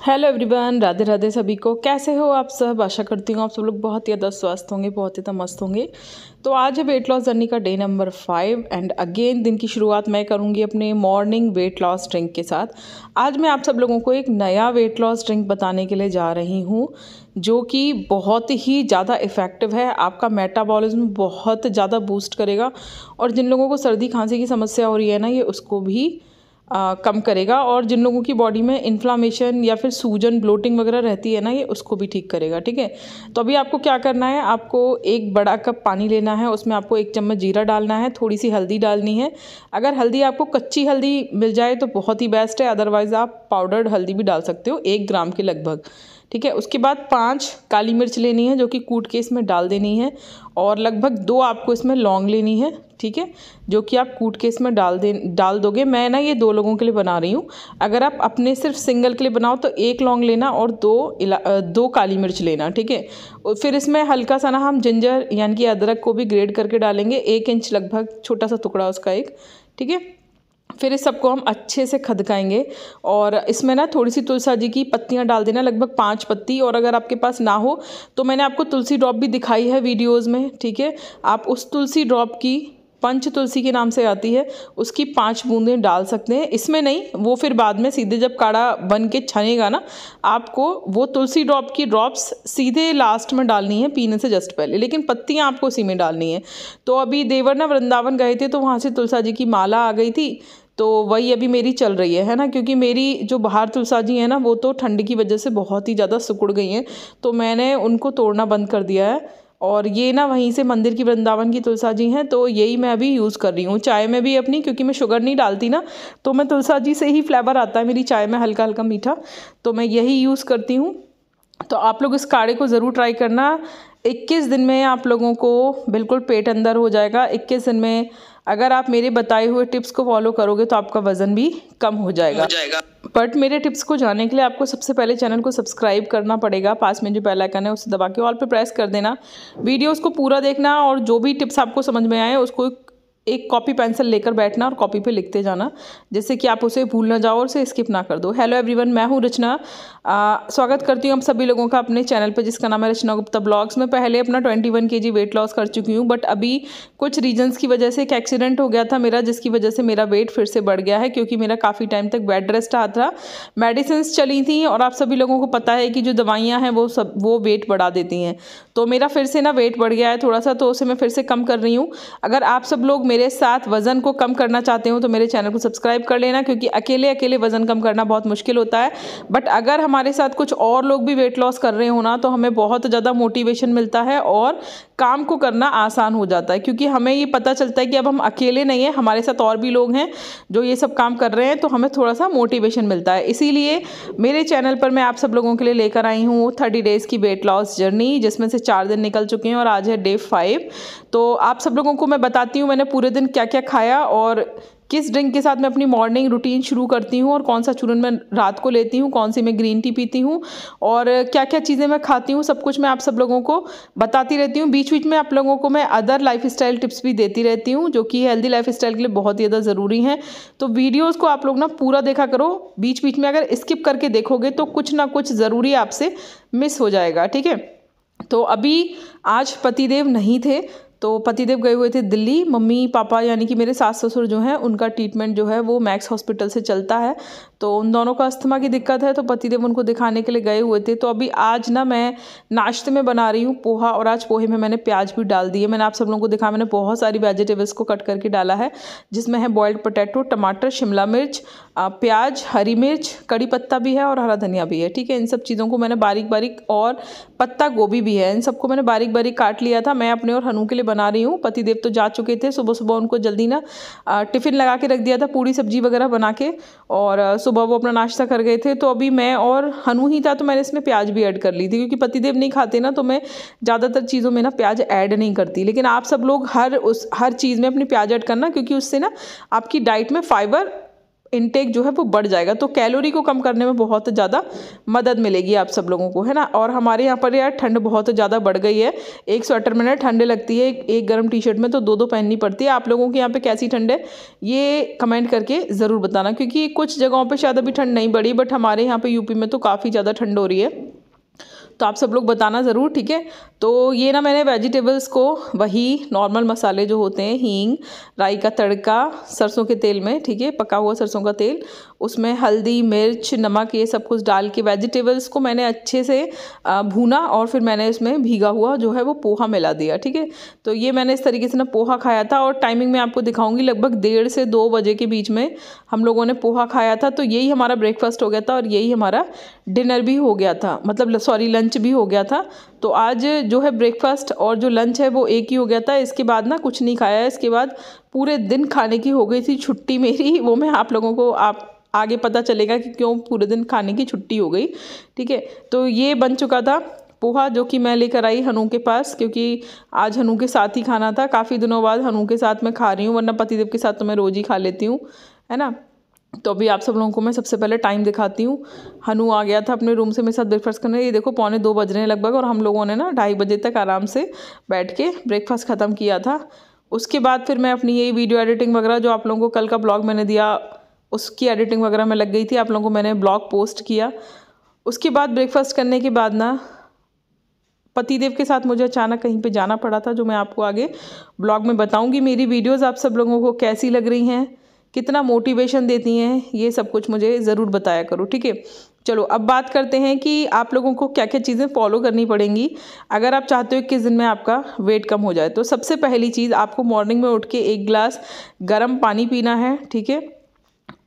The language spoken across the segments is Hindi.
हेलो एवरीवन, राधे राधे सभी को। कैसे हो आप सब? आशा करती हूँ आप सब लोग बहुत ही ज़्यादा स्वस्थ होंगे, बहुत ही ज़्यादा मस्त होंगे। तो आज है वेट लॉस जर्नी का डे नंबर 5 एंड अगेन दिन की शुरुआत मैं करूँगी अपने मॉर्निंग वेट लॉस ड्रिंक के साथ। आज मैं आप सब लोगों को एक नया वेट लॉस ड्रिंक बताने के लिए जा रही हूँ जो कि बहुत ही ज़्यादा इफ़ेक्टिव है, आपका मेटाबॉलिज्म बहुत ज़्यादा बूस्ट करेगा और जिन लोगों को सर्दी खांसी की समस्या हो रही है ना, ये उसको भी कम करेगा और जिन लोगों की बॉडी में इन्फ्लामेशन या फिर सूजन ब्लोटिंग वगैरह रहती है ना, ये उसको भी ठीक करेगा। ठीक है, तो अभी आपको क्या करना है, आपको एक बड़ा कप पानी लेना है, उसमें आपको 1 चम्मच जीरा डालना है, थोड़ी सी हल्दी डालनी है। अगर हल्दी आपको कच्ची हल्दी मिल जाए तो बहुत ही बेस्ट है, अदरवाइज़ आप पाउडर्ड हल्दी भी डाल सकते हो 1 ग्राम के लगभग। ठीक है, उसके बाद 5 काली मिर्च लेनी है जो कि कूट के इसमें डाल देनी है और लगभग 2 आपको इसमें लौंग लेनी है। ठीक है, जो कि आप कूट के इसमें डाल दोगे। मैं ना ये 2 लोगों के लिए बना रही हूँ। अगर आप अपने सिर्फ सिंगल के लिए बनाओ तो 1 लौंग लेना और 2 काली मिर्च लेना। ठीक है, और फिर इसमें हल्का सा ना हम जिंजर यानी कि अदरक को भी ग्रेट करके डालेंगे, 1 इंच लगभग छोटा सा टुकड़ा उसका एक। ठीक है, फिर इस सबको हम अच्छे से खदकाएंगे और इसमें ना थोड़ी सी तुलसी जी की पत्तियां डाल देना, लगभग 5 पत्ती। और अगर आपके पास ना हो तो मैंने आपको तुलसी ड्रॉप भी दिखाई है वीडियोस में। ठीक है, आप उस तुलसी ड्रॉप की, पंच तुलसी के नाम से आती है, उसकी 5 बूंदें डाल सकते हैं। इसमें नहीं, वो फिर बाद में सीधे जब काढ़ा बन के छनेगा ना, आपको वो तुलसी ड्रॉप की ड्रॉप्स सीधे लास्ट में डालनी है पीने से जस्ट पहले, लेकिन पत्तियां आपको उसी में डालनी है। तो अभी देवर ना वृंदावन गए थे तो वहाँ से तुलसा जी की माला आ गई थी, तो वही अभी मेरी चल रही है ना, क्योंकि मेरी जो बाहर तुलसा जी है ना, वो तो ठंड की वजह से बहुत ही ज़्यादा सिकुड़ गई हैं, तो मैंने उनको तोड़ना बंद कर दिया है। और ये ना वहीं से मंदिर की, वृंदावन की तुलसा जी हैं, तो यही मैं अभी यूज़ कर रही हूँ चाय में भी अपनी, क्योंकि मैं शुगर नहीं डालती ना, तो मैं तुलसा जी से ही फ्लेवर आता है मेरी चाय में, हल्का हल्का मीठा, तो मैं यही यूज़ करती हूँ। तो आप लोग इस काढ़े को ज़रूर ट्राई करना। 21 दिन में आप लोगों को बिल्कुल पेट अंदर हो जाएगा। 21 दिन में अगर आप मेरे बताए हुए टिप्स को फॉलो करोगे तो आपका वज़न भी कम हो जाएगा। बट मेरे टिप्स को जानने के लिए आपको सबसे पहले चैनल को सब्सक्राइब करना पड़ेगा, पास में जो बेल आइकन है उसे दबा के ऑल पे प्रेस कर देना, वीडियोस को पूरा देखना और जो भी टिप्स आपको समझ में आए उसको एक कॉपी पेंसिल लेकर बैठना और कॉपी पे लिखते जाना, जिससे कि आप उसे भूल ना जाओ और उसे स्किप ना कर दो। हेलो एवरीवन, मैं हूँ रचना। स्वागत करती हूँ आप सभी लोगों का अपने चैनल पे जिसका नाम है रचना गुप्ता ब्लॉग्स। में पहले अपना 21 kg वेट लॉस कर चुकी हूँ, बट अभी कुछ रीजंस की वजह से एक एक्सीडेंट हो गया था मेरा, जिसकी वजह से मेरा वेट फिर से बढ़ गया है, क्योंकि मेरा काफ़ी टाइम तक बेड रेस्ट रहा था, मेडिसिन चली थी और आप सभी लोगों को पता है कि जो दवाइयाँ हैं वो वेट बढ़ा देती हैं। तो मेरा फिर से ना वेट बढ़ गया है थोड़ा सा, तो उसे मैं फिर से कम कर रही हूँ। अगर आप सब लोग मेरे साथ वज़न को कम करना चाहते हो तो मेरे चैनल को सब्सक्राइब कर लेना, क्योंकि अकेले अकेले वज़न कम करना बहुत मुश्किल होता है, बट अगर हमारे साथ कुछ और लोग भी वेट लॉस कर रहे हो ना, तो हमें बहुत ज़्यादा मोटिवेशन मिलता है और काम को करना आसान हो जाता है, क्योंकि हमें ये पता चलता है कि अब हम अकेले नहीं हैं, हमारे साथ और भी लोग हैं जो ये सब काम कर रहे हैं, तो हमें थोड़ा सा मोटिवेशन मिलता है। इसीलिए मेरे चैनल पर मैं आप सब लोगों के लिए लेकर आई हूँ 30 डेज़ की वेट लॉस जर्नी, जिसमें से 4 दिन निकल चुके हैं और आज है डे 5। तो आप सब लोगों को मैं बताती हूँ मैंने पूरे दिन क्या क्या खाया और किस ड्रिंक के साथ मैं अपनी मॉर्निंग रूटीन शुरू करती हूँ और कौन सा चूरन मैं रात को लेती हूँ, कौन सी मैं ग्रीन टी पीती हूँ और क्या क्या चीज़ें मैं खाती हूँ, सब कुछ मैं आप सब लोगों को बताती रहती हूँ। बीच बीच में आप लोगों को मैं अदर लाइफस्टाइल टिप्स भी देती रहती हूँ, जो कि हेल्दी लाइफस्टाइल के लिए बहुत ही ज़्यादा ज़रूरी हैं। तो वीडियोज़ को आप लोग ना पूरा देखा करो, बीच बीच में अगर स्किप करके देखोगे तो कुछ ना कुछ ज़रूरी आपसे मिस हो जाएगा। ठीक है, तो अभी आज पतिदेव नहीं थे, तो पतिदेव गए हुए थे दिल्ली। मम्मी पापा यानी कि मेरे सास ससुर जो हैं, उनका ट्रीटमेंट जो है वो मैक्स हॉस्पिटल से चलता है, तो उन दोनों को अस्थमा की दिक्कत है, तो पतिदेव उनको दिखाने के लिए गए हुए थे। तो अभी आज ना मैं नाश्ते में बना रही हूँ पोहा, और आज पोहे में मैंने प्याज भी डाल दिए। मैंने आप सब लोगों को दिखा, मैंने बहुत सारी वेजिटेबल्स को कट करके डाला है, जिसमें है बॉइल्ड पोटैटो, टमाटर, शिमला मिर्च, प्याज, हरी मिर्च, कड़ी पत्ता भी है और हरा धनिया भी है। ठीक है, इन सब चीज़ों को मैंने बारीक बारीक, और पत्ता गोभी भी है, इन सबको मैंने बारीक बारीक काट लिया था। मैं अपने और हनु के लिए बना रही हूँ। पतिदेव तो जा चुके थे, सुबह सुबह उनको जल्दी ना टिफ़िन लगा के रख दिया था, पूरी सब्जी वगैरह बना के, और सुबह वो अपना नाश्ता कर गए थे। तो अभी मैं और हनु ही था, तो मैंने इसमें प्याज भी ऐड कर ली थी, क्योंकि पतिदेव नहीं खाते ना, तो मैं ज़्यादातर चीज़ों में ना प्याज ऐड नहीं करती। लेकिन आप सब लोग हर चीज़ में अपनी प्याज ऐड करना, क्योंकि उससे ना आपकी डाइट में फाइबर इनटेक जो है वो बढ़ जाएगा, तो कैलोरी को कम करने में बहुत ज़्यादा मदद मिलेगी आप सब लोगों को, है ना। और हमारे यहाँ पर यार ठंड बहुत ज़्यादा बढ़ गई है, एक स्वेटर में ना ठंड लगती है, एक गर्म टी शर्ट में तो दो पहननी पड़ती है। आप लोगों के यहाँ पे कैसी ठंड है ये कमेंट करके ज़रूर बताना, क्योंकि कुछ जगहों पर शायद अभी ठंड नहीं बढ़ी, बट हमारे यहाँ पर यूपी में तो काफ़ी ज़्यादा ठंड हो रही है, तो आप सब लोग बताना ज़रूर, ठीक है। तो ये ना मैंने वेजिटेबल्स को वही नॉर्मल मसाले जो होते हैं, हींग, राई का तड़का सरसों के तेल में, ठीक है, पका हुआ सरसों का तेल, उसमें हल्दी, मिर्च, नमक, ये सब कुछ डाल के वेजिटेबल्स को मैंने अच्छे से भूना और फिर मैंने इसमें भीगा हुआ जो है वो पोहा मिला दिया, ठीक है। तो ये मैंने इस तरीके से ना पोहा खाया था, और टाइमिंग मैं आपको दिखाऊंगी, लगभग 1:30 से 2 बजे के बीच में हम लोगों ने पोहा खाया था। तो यही हमारा ब्रेकफास्ट हो गया था और यही हमारा डिनर भी हो गया था, मतलब सॉरी लंच भी हो गया था। तो आज जो है ब्रेकफास्ट और जो लंच है वो एक ही हो गया था। इसके बाद ना कुछ नहीं खाया है, इसके बाद पूरे दिन खाने की हो गई थी छुट्टी मेरी, वो मैं आप लोगों को आप आगे पता चलेगा कि क्यों पूरे दिन खाने की छुट्टी हो गई, ठीक है। तो ये बन चुका था पोहा, जो कि मैं लेकर आई हनु के पास, क्योंकि आज हनु के साथ ही खाना था। काफ़ी दिनों बाद हनु के साथ मैं खा रही हूँ, वरना पतिदेव के साथ तो मैं रोज़ ही खा लेती हूँ, है ना। तो अभी आप सब लोगों को मैं सबसे पहले टाइम दिखाती हूँ। हनु आ गया था अपने रूम से मेरे साथ ब्रेकफास्ट करने, ये देखो 1:45 बज रहे हैं लगभग, और हम लोगों ने ना 2:30 बजे तक आराम से बैठ के ब्रेकफास्ट ख़त्म किया था। उसके बाद फिर मैं अपनी यही वीडियो एडिटिंग वगैरह, जो आप लोगों को कल का ब्लॉग मैंने दिया उसकी एडिटिंग वगैरह में लग गई थी, आप लोगों को मैंने ब्लॉग पोस्ट किया। उसके बाद ब्रेकफास्ट करने के बाद ना पतिदेव के साथ मुझे अचानक कहीं पे जाना पड़ा था, जो मैं आपको आगे ब्लॉग में बताऊंगी। मेरी वीडियोस आप सब लोगों को कैसी लग रही हैं, कितना मोटिवेशन देती हैं, ये सब कुछ मुझे ज़रूर बताया करो, ठीक है। चलो अब बात करते हैं कि आप लोगों को क्या क्या चीज़ें फॉलो करनी पड़ेंगी अगर आप चाहते हो कि इस दिन में आपका वेट कम हो जाए। तो सबसे पहली चीज़, आपको मॉर्निंग में उठ के 1 गिलास गर्म पानी पीना है, ठीक है।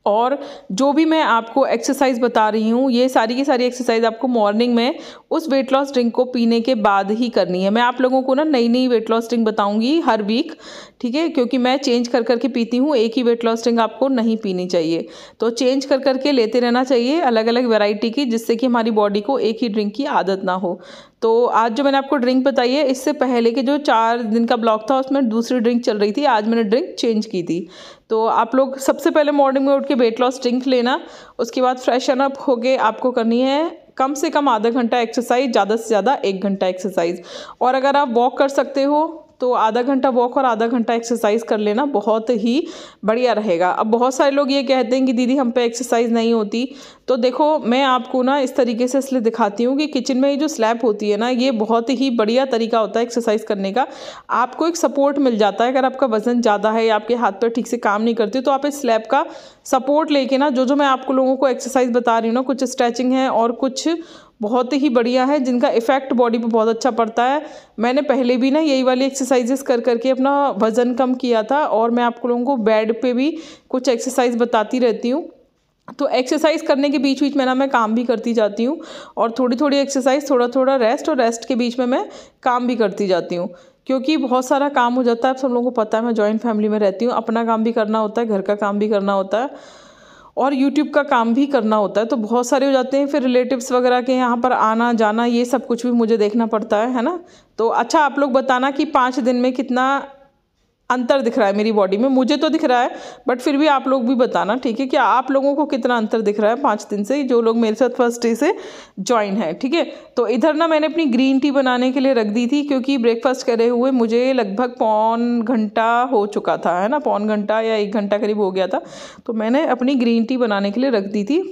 और जो भी मैं आपको एक्सरसाइज बता रही हूँ, ये सारी की सारी एक्सरसाइज आपको मॉर्निंग में उस वेट लॉस ड्रिंक को पीने के बाद ही करनी है। मैं आप लोगों को ना नई नई वेट लॉस ड्रिंक बताऊंगी हर वीक, ठीक है, क्योंकि मैं चेंज कर करके पीती हूँ, एक ही वेट लॉस ड्रिंक आपको नहीं पीनी चाहिए। तो चेंज कर करके लेते रहना चाहिए अलग अलग वैरायटी की, जिससे कि हमारी बॉडी को एक ही ड्रिंक की आदत ना हो। तो आज जो मैंने आपको ड्रिंक बताई है, इससे पहले के जो 4 दिन का ब्लॉग था उसमें दूसरी ड्रिंक चल रही थी, आज मैंने ड्रिंक चेंज की थी। तो आप लोग सबसे पहले मॉर्निंग में उठ के वेट लॉस ड्रिंक लेना, उसके बाद फ्रेशन अप होके आपको करनी है कम से कम आधा घंटा एक्सरसाइज, ज़्यादा से ज़्यादा 1 घंटा एक्सरसाइज। और अगर आप वॉक कर सकते हो तो आधा घंटा वॉक और आधा घंटा एक्सरसाइज कर लेना, बहुत ही बढ़िया रहेगा। अब बहुत सारे लोग ये कहते हैं कि दीदी हम पे एक्सरसाइज नहीं होती, तो देखो मैं आपको ना इस तरीके से इसलिए दिखाती हूँ कि किचन में ये जो स्लैब होती है ना, ये बहुत ही बढ़िया तरीका होता है एक्सरसाइज करने का। आपको एक सपोर्ट मिल जाता है, अगर आपका वजन ज़्यादा है या आपके हाथ पैर ठीक से काम नहीं करते, तो आप इस स्लैब का सपोर्ट लेके ना जो मैं आपको लोगों को एक्सरसाइज बता रही हूँ ना, कुछ स्ट्रेचिंग है और कुछ बहुत ही बढ़िया है जिनका इफ़ेक्ट बॉडी पे बहुत अच्छा पड़ता है। मैंने पहले भी ना यही वाली एक्सरसाइजेस कर करके अपना वज़न कम किया था, और मैं आप लोगों को बेड पे भी कुछ एक्सरसाइज बताती रहती हूँ। तो एक्सरसाइज करने के बीच बीच में ना मैं काम भी करती जाती हूँ, और थोड़ी थोड़ी एक्सरसाइज, थोड़ा थोड़ा रेस्ट, और रेस्ट के बीच में मैं काम भी करती जाती हूँ, क्योंकि बहुत सारा काम हो जाता है। आप सब लोगों को पता है मैं जॉइंट फैमिली में रहती हूँ, अपना काम भी करना होता है, घर का काम भी करना होता है, और यूट्यूब का काम भी करना होता है, तो बहुत सारे हो जाते हैं। फिर रिलेटिव्स वगैरह के यहाँ पर आना जाना, ये सब कुछ भी मुझे देखना पड़ता है ना। तो अच्छा, आप लोग बताना कि 5 दिन में कितना अंतर दिख रहा है मेरी बॉडी में। मुझे तो दिख रहा है, बट फिर भी आप लोग भी बताना, ठीक है, कि आप लोगों को कितना अंतर दिख रहा है 5 दिन से, जो लोग मेरे साथ फर्स्ट डे से ज्वाइन है, ठीक है। तो इधर ना मैंने अपनी ग्रीन टी बनाने के लिए रख दी थी, क्योंकि ब्रेकफास्ट करे हुए मुझे लगभग 1.25 घंटा हो चुका था, है ना, 1.25 घंटा या 1 घंटा करीब हो गया था। तो मैंने अपनी ग्रीन टी बनाने के लिए रख दी थी।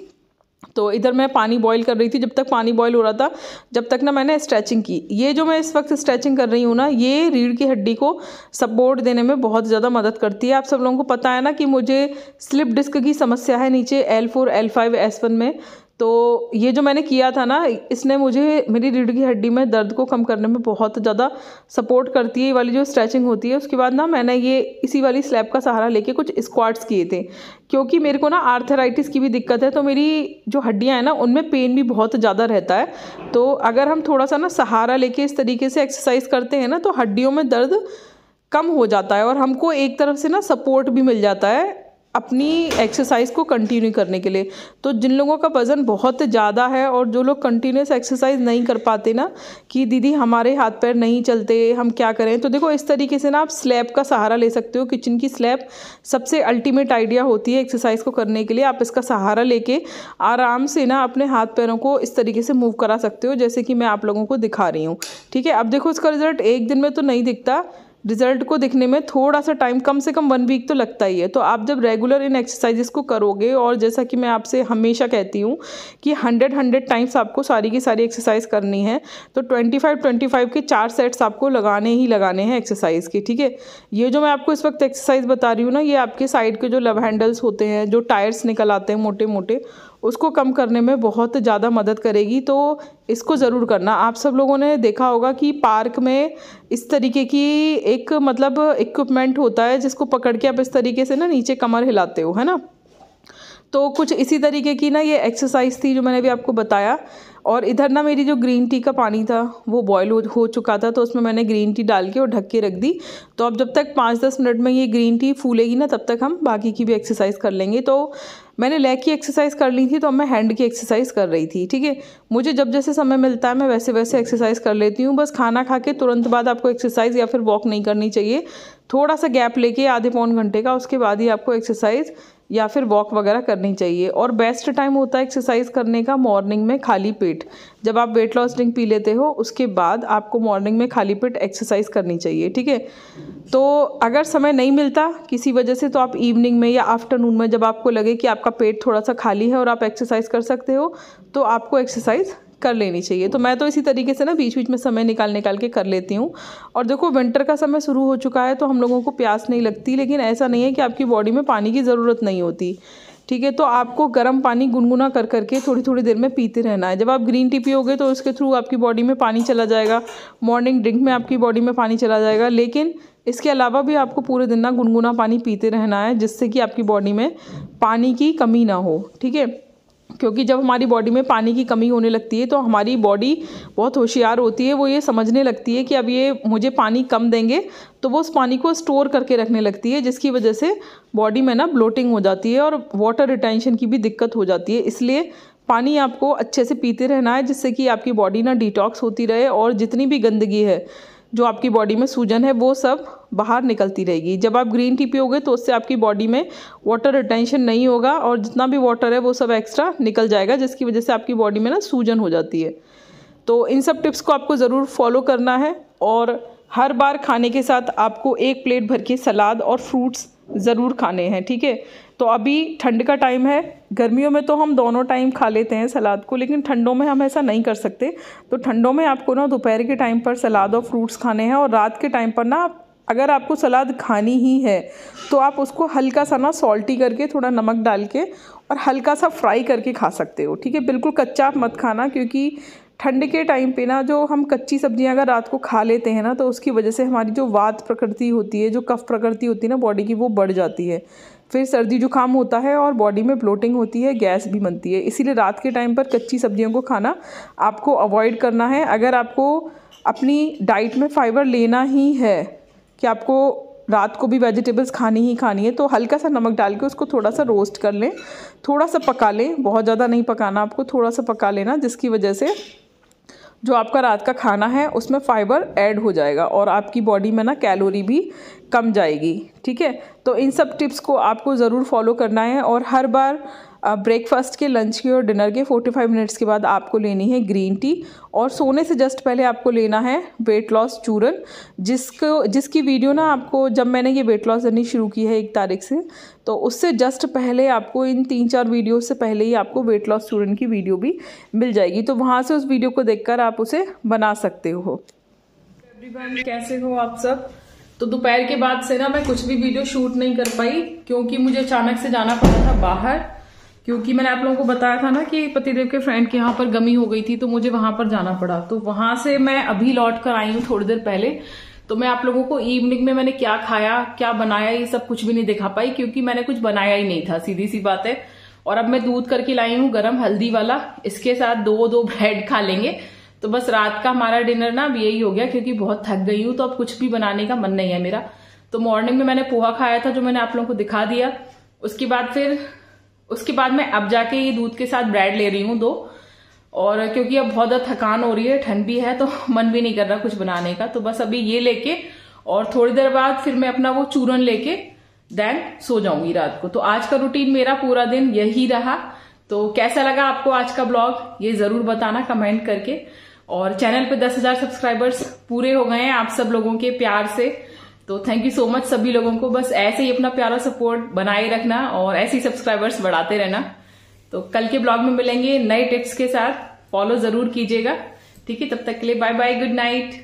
तो इधर मैं पानी बॉईल कर रही थी, जब तक पानी बॉईल हो रहा था जब तक ना मैंने स्ट्रेचिंग की। ये जो मैं इस वक्त स्ट्रेचिंग कर रही हूँ ना, ये रीढ़ की हड्डी को सपोर्ट देने में बहुत ज़्यादा मदद करती है। आप सब लोगों को पता है ना कि मुझे स्लिप डिस्क की समस्या है नीचे L4, L5, S1 में। तो ये जो मैंने किया था ना, इसने मुझे मेरी रीढ़ की हड्डी में दर्द को कम करने में बहुत ज़्यादा सपोर्ट करती है, ये वाली जो स्ट्रेचिंग होती है। उसके बाद ना मैंने ये इसी वाली स्लैब का सहारा लेके कुछ स्क्वाट्स किए थे, क्योंकि मेरे को ना आर्थराइटिस की भी दिक्कत है, तो मेरी जो हड्डियाँ हैं ना उनमें पेन भी बहुत ज़्यादा रहता है। तो अगर हम थोड़ा सा ना सहारा लेके इस तरीके से एक्सरसाइज करते हैं ना, तो हड्डियों में दर्द कम हो जाता है, और हमको एक तरफ से ना सपोर्ट भी मिल जाता है अपनी एक्सरसाइज को कंटिन्यू करने के लिए। तो जिन लोगों का वज़न बहुत ज़्यादा है और जो लोग कंटिन्यूस एक्सरसाइज नहीं कर पाते ना कि दीदी हमारे हाथ पैर नहीं चलते, हम क्या करें, तो देखो इस तरीके से ना आप स्लैब का सहारा ले सकते हो। किचन की स्लैब सबसे अल्टीमेट आइडिया होती है एक्सरसाइज को करने के लिए। आप इसका सहारा लेके आराम से ना अपने हाथ पैरों को इस तरीके से मूव करा सकते हो, जैसे कि मैं आप लोगों को दिखा रही हूँ। ठीक है, अब देखो इसका रिजल्ट एक दिन में तो नहीं दिखता, रिजल्ट को दिखने में थोड़ा सा टाइम, कम से कम 1 वीक तो लगता ही है। तो आप जब रेगुलर इन एक्सरसाइजेस को करोगे, और जैसा कि मैं आपसे हमेशा कहती हूँ कि 100 टाइम्स आपको सारी की सारी एक्सरसाइज करनी है, तो 25 के 4 सेट्स आपको लगाने ही लगाने हैं एक्सरसाइज के। ठीक है, ये जो मैं आपको इस वक्त एक्सरसाइज बता रही हूँ ना, ये आपके साइड के जो लव हैंडल्स होते हैं, जो टायर्स निकल आते हैं मोटे मोटे, उसको कम करने में बहुत ज़्यादा मदद करेगी। तो इसको ज़रूर करना। आप सब लोगों ने देखा होगा कि पार्क में इस तरीके की एक मतलब इक्विपमेंट होता है जिसको पकड़ के आप इस तरीके से ना नीचे कमर हिलाते हो, है ना। तो कुछ इसी तरीके की ना ये एक्सरसाइज थी जो मैंने भी आपको बताया। और इधर ना मेरी जो ग्रीन टी का पानी था वो बॉयल हो चुका था, तो उसमें मैंने ग्रीन टी डाल के और ढक के रख दी। तो अब जब तक 5-10 मिनट में ये ग्रीन टी फूलेगी ना, तब तक हम बाकी की भी एक्सरसाइज कर लेंगे। तो मैंने लेग की एक्सरसाइज कर ली थी, तो अब मैं हैंड की एक्सरसाइज कर रही थी। ठीक है, मुझे जब जैसे समय मिलता है मैं वैसे वैसे एक्सरसाइज कर लेती हूँ। बस खाना खा के तुरंत बाद आपको एक्सरसाइज या फिर वॉक नहीं करनी चाहिए। थोड़ा सा गैप लेके आधे पौन घंटे का, उसके बाद ही आपको एक्सरसाइज या फिर वॉक वगैरह करनी चाहिए। और बेस्ट टाइम होता है एक्सरसाइज करने का मॉर्निंग में खाली पेट। जब आप वेट लॉस ड्रिंक पी लेते हो उसके बाद आपको मॉर्निंग में खाली पेट एक्सरसाइज करनी चाहिए। ठीक है, तो अगर समय नहीं मिलता किसी वजह से, तो आप इवनिंग में या आफ्टरनून में, जब आपको लगे कि आपका पेट थोड़ा सा खाली है और आप एक्सरसाइज कर सकते हो, तो आपको एक्सरसाइज कर लेनी चाहिए। तो मैं तो इसी तरीके से ना बीच बीच में समय निकाल के कर लेती हूँ। और देखो विंटर का समय शुरू हो चुका है, तो हम लोगों को प्यास नहीं लगती, लेकिन ऐसा नहीं है कि आपकी बॉडी में पानी की ज़रूरत नहीं होती। ठीक है, तो आपको गर्म पानी गुनगुना कर करके थोड़ी थोड़ी देर में पीते रहना है। जब आप ग्रीन टी पियोगे तो उसके थ्रू आपकी बॉडी में पानी चला जाएगा, मॉर्निंग ड्रिंक में आपकी बॉडी में पानी चला जाएगा। लेकिन इसके अलावा भी आपको पूरे दिन ना गुनगुना पानी पीते रहना है, जिससे कि आपकी बॉडी में पानी की कमी ना हो। ठीक है, क्योंकि जब हमारी बॉडी में पानी की कमी होने लगती है तो हमारी बॉडी बहुत होशियार होती है। वो ये समझने लगती है कि अब ये मुझे पानी कम देंगे, तो वो उस पानी को स्टोर करके रखने लगती है, जिसकी वजह से बॉडी में ना ब्लोटिंग हो जाती है और वाटर रिटेंशन की भी दिक्कत हो जाती है। इसलिए पानी आपको अच्छे से पीते रहना है, जिससे कि आपकी बॉडी ना डिटॉक्स होती रहे और जितनी भी गंदगी है, जो आपकी बॉडी में सूजन है, वो सब बाहर निकलती रहेगी। जब आप ग्रीन टी पियोगे तो उससे आपकी बॉडी में वाटर रिटेंशन नहीं होगा और जितना भी वाटर है वो सब एक्स्ट्रा निकल जाएगा, जिसकी वजह से आपकी बॉडी में ना सूजन हो जाती है। तो इन सब टिप्स को आपको ज़रूर फॉलो करना है। और हर बार खाने के साथ आपको 1 प्लेट भर के सलाद और फ्रूट्स ज़रूर खाने हैं। ठीक है, तो अभी ठंड का टाइम है, गर्मियों में तो हम दोनों टाइम खा लेते हैं सलाद को, लेकिन ठंडों में हम ऐसा नहीं कर सकते। तो ठंडों में आपको ना दोपहर के टाइम पर सलाद और फ्रूट्स खाने हैं, और रात के टाइम पर ना अगर आपको सलाद खानी ही है तो आप उसको हल्का सा ना सॉल्टी करके, थोड़ा नमक डाल के और हल्का सा फ्राई करके खा सकते हो। ठीक है, बिल्कुल कच्चा आप मत खाना, क्योंकि ठंड के टाइम पे ना जो हम कच्ची सब्जियां अगर रात को खा लेते हैं ना, तो उसकी वजह से हमारी जो वात प्रकृति होती है, जो कफ प्रकृति होती है ना बॉडी की, वो बढ़ जाती है। फिर सर्दी जुकाम होता है और बॉडी में ब्लोटिंग होती है, गैस भी बनती है। इसीलिए रात के टाइम पर कच्ची सब्जियों को खाना आपको अवॉइड करना है। अगर आपको अपनी डाइट में फाइबर लेना ही है कि आपको रात को भी वेजिटेबल्स खानी ही खानी है, तो हल्का सा नमक डाल के उसको थोड़ा सा रोस्ट कर लें, थोड़ा सा पका लें, बहुत ज़्यादा नहीं पकाना आपको, थोड़ा सा पका लेना, जिसकी वजह से जो आपका रात का खाना है उसमें फाइबर ऐड हो जाएगा और आपकी बॉडी में ना कैलोरी भी कम जाएगी। ठीक है, तो इन सब टिप्स को आपको ज़रूर फॉलो करना है। और हर बार ब्रेकफास्ट के, लंच के और डिनर के 45 मिनट्स के बाद आपको लेनी है ग्रीन टी, और सोने से जस्ट पहले आपको लेना है वेट लॉस चूरन, जिसकी वीडियो ना आपको, जब मैंने ये वेट लॉस जर्नी शुरू की है 1 तारीख से, तो उससे जस्ट पहले आपको, इन 3-4 वीडियो से पहले ही आपको वेट लॉस चूरन की वीडियो भी मिल जाएगी। तो वहाँ से उस वीडियो को देखकर आप उसे बना सकते हो। एवरीवन, कैसे हो आप सब? तो दोपहर के बाद से ना मैं कुछ भी वीडियो शूट नहीं कर पाई, क्योंकि मुझे अचानक से जाना पड़ा था बाहर, क्योंकि मैंने आप लोगों को बताया था ना कि पतिदेव के फ्रेंड के यहाँ पर गमी हो गई थी, तो मुझे वहां पर जाना पड़ा। तो वहां से मैं अभी लौट कर आई हूँ थोड़ी देर पहले। तो मैं आप लोगों को इवनिंग में मैंने क्या खाया, क्या बनाया, ये सब कुछ भी नहीं दिखा पाई, क्योंकि मैंने कुछ बनाया ही नहीं था, सीधी सी बात है। और अब मैं दूध करके लाई हूँ गरम हल्दी वाला, इसके साथ 2 ब्रेड खा लेंगे। तो बस रात का हमारा डिनर ना अब यही हो गया, क्योंकि बहुत थक गई हूँ, तो अब कुछ भी बनाने का मन नहीं है मेरा। तो मॉर्निंग में मैंने पोहा खाया था, जो मैंने आप लोगों को दिखा दिया। उसके बाद मैं अब जाके ये दूध के साथ ब्रेड ले रही हूँ 2। और क्योंकि अब बहुत ज्यादा थकान हो रही है, ठंड भी है, तो मन भी नहीं कर रहा कुछ बनाने का, तो बस अभी ये लेके और थोड़ी देर बाद फिर मैं अपना वो चूरन लेके देन सो जाऊंगी रात को। तो आज का रूटीन मेरा पूरा दिन यही रहा। तो कैसा लगा आपको आज का ब्लॉग ये जरूर बताना कमेंट करके। और चैनल पे 10,000 सब्सक्राइबर्स पूरे हो गए हैं आप सब लोगों के प्यार से, तो थैंक यू सो मच सभी लोगों को। बस ऐसे ही अपना प्यारा सपोर्ट बनाए रखना और ऐसे ही सब्सक्राइबर्स बढ़ाते रहना। तो कल के ब्लॉग में मिलेंगे नए टिप्स के साथ, फॉलो जरूर कीजिएगा। ठीक है, तब तक के लिए बाय बाय, गुड नाइट।